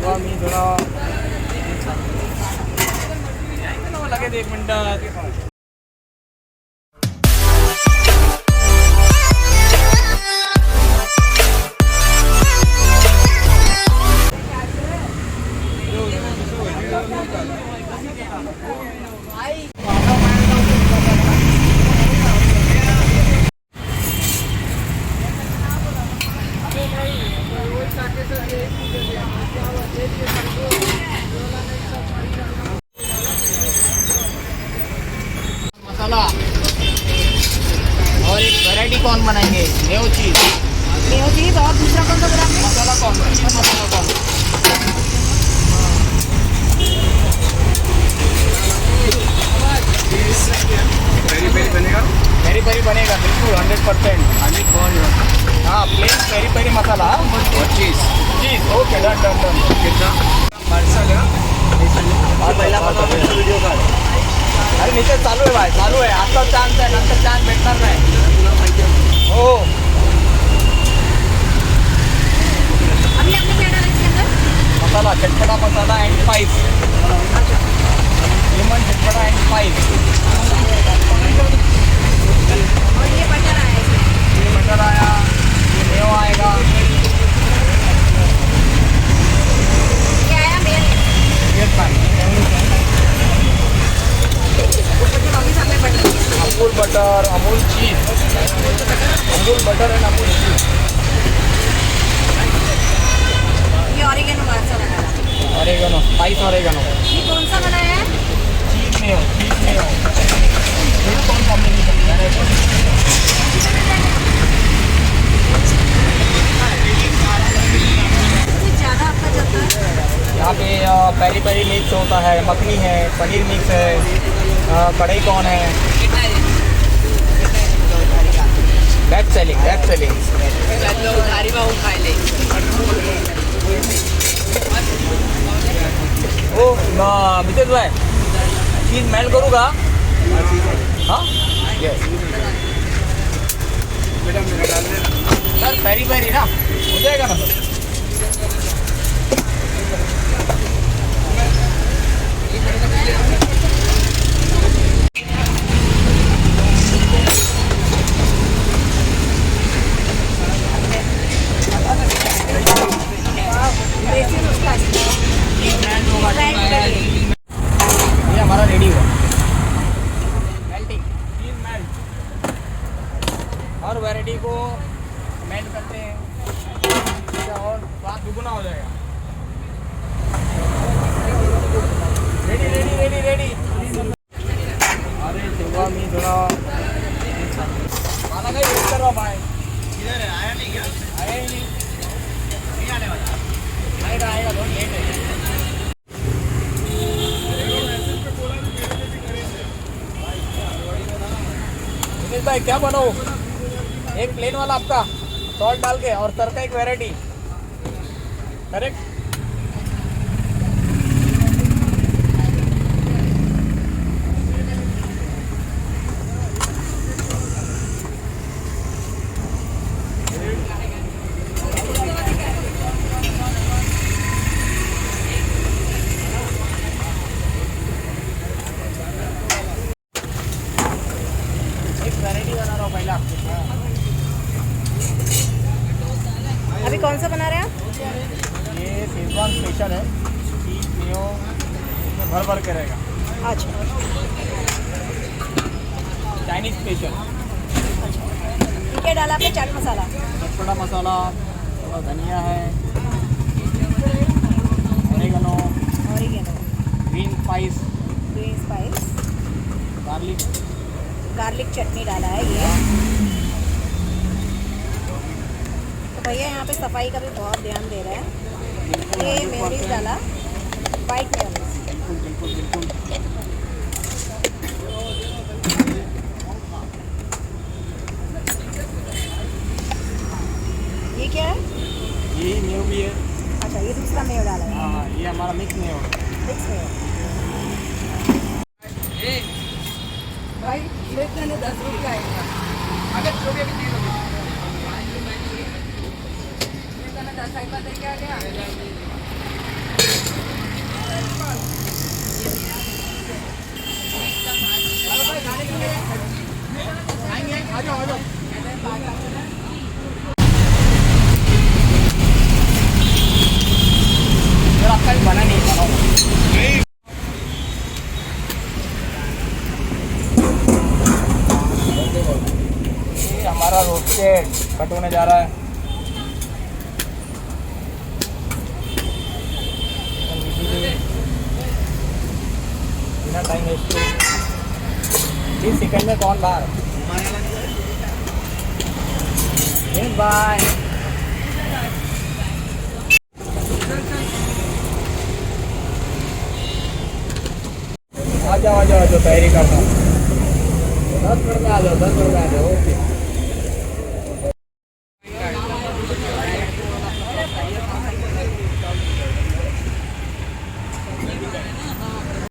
तेव्हा मी थोडा लगेच 1 मिनिट. मसाला और एक वैरायटी कौन बनाएंगे, मेयो चीज और दूसरा कौन सा बनाएंगे, मसाला कौन, मसाला कौन. पेरी पेरी बनेगा, पेरी पेरी बनेगा बिल्कुल 100%. आणि कौन, हाँ प्लेन पेरी पेरी मसाला और चीज चीज. Okay done done done. कितना पार्सल है पहिला व्हिडिओ काढ. अरे नीचे चालू आहे भाई, चालू आहे. आता चान्स आहे, नंतर चान्स भेटणार नाही. हो अभी आपने क्या डाला इसके अंदर? मसाला, चटपटा मसाला एंड स्पाइस, लेमन चटपटा एंड स्पाइस. और ये बटर आया इसमें. ये बटर आया, ये मेयो आएगा. ये आया मेल. ये अमूल बटर, अमूल चीज, अमूल बटर एंड अमूल चीज. ये ऑरिगेनो मसाला डाला. ऑरेगनो, स्पाइस ऑरेगनो. ये कौन सा बनाया है? चीज मेयो, चीज मेयो. ये कौन कॉम्बिनेशन है? ज़्यादा आपका चलता है यहाँ पे पेरी पेरी मिक्स होता है, मखनी है, पनीर मिक्स है, कढ़ाई कौन है. Best selling, best selling. ओ मितेश भाई, चीज मेल्ट करू का? हाँ यस सर, पेरी पेरी ना हो जाएगा ना सर. ये हमारा रेडी हुआ. मेल्टिंग, चीज मेल्ट. हर वैरायटी को मेल्ट करते हैं और स्वाद दुगुना हो जाएगा. Ready ready ready ready. अरे तेव्हा मी थोडा मला काही वेट करा भाई. इधर है, आया नहीं क्या? आया ही नहीं आने वाला. आएगा आएगा, बहुत लेट है. भाई क्या बनाओ, एक प्लेन वाला आपका सॉल्ट डाल के और सर का एक वैरायटी. करेक्ट. अभी कौन सा बना रहे हैं आप? ये शेजवान स्पेशल है, चीज मेयो इसमें भर भर के रहेगा. अच्छा. Chinese special. क्या डाला आपने? चाट मसाला, चटपटा मसाला, थोड़ा धनिया है, ऑरेगनो, ग्रीन स्पाइस, गार्लिक चटनी डाला है ये. तो भैया यहाँ पे सफाई का भी बहुत ध्यान दे रहा है. ये मेयोनीज डाला, वाइट मेयोनीज. बिल्कुल बिल्कुल बिल्कुल. ये क्या है? ये मेयो भी है. अच्छा, ये दूसरा मेयो डाला है. हाँ, ये हमारा मिक्स मेयो. Mix Mayo. भाई इतने 10 रुपये आएगा. अगर जो भी अभी 3 रुपये 10 रुपये क्या गया. ये हमारा रोस्टेड कट होने जा रहा है। बिना टाइम वेस्ट 30 सेकंड में कौन बाहर। बाय। आ जाओ तैयारी करना। 10 मिनट में आ जाओ 10 मिनट में आ जाओ। ओके।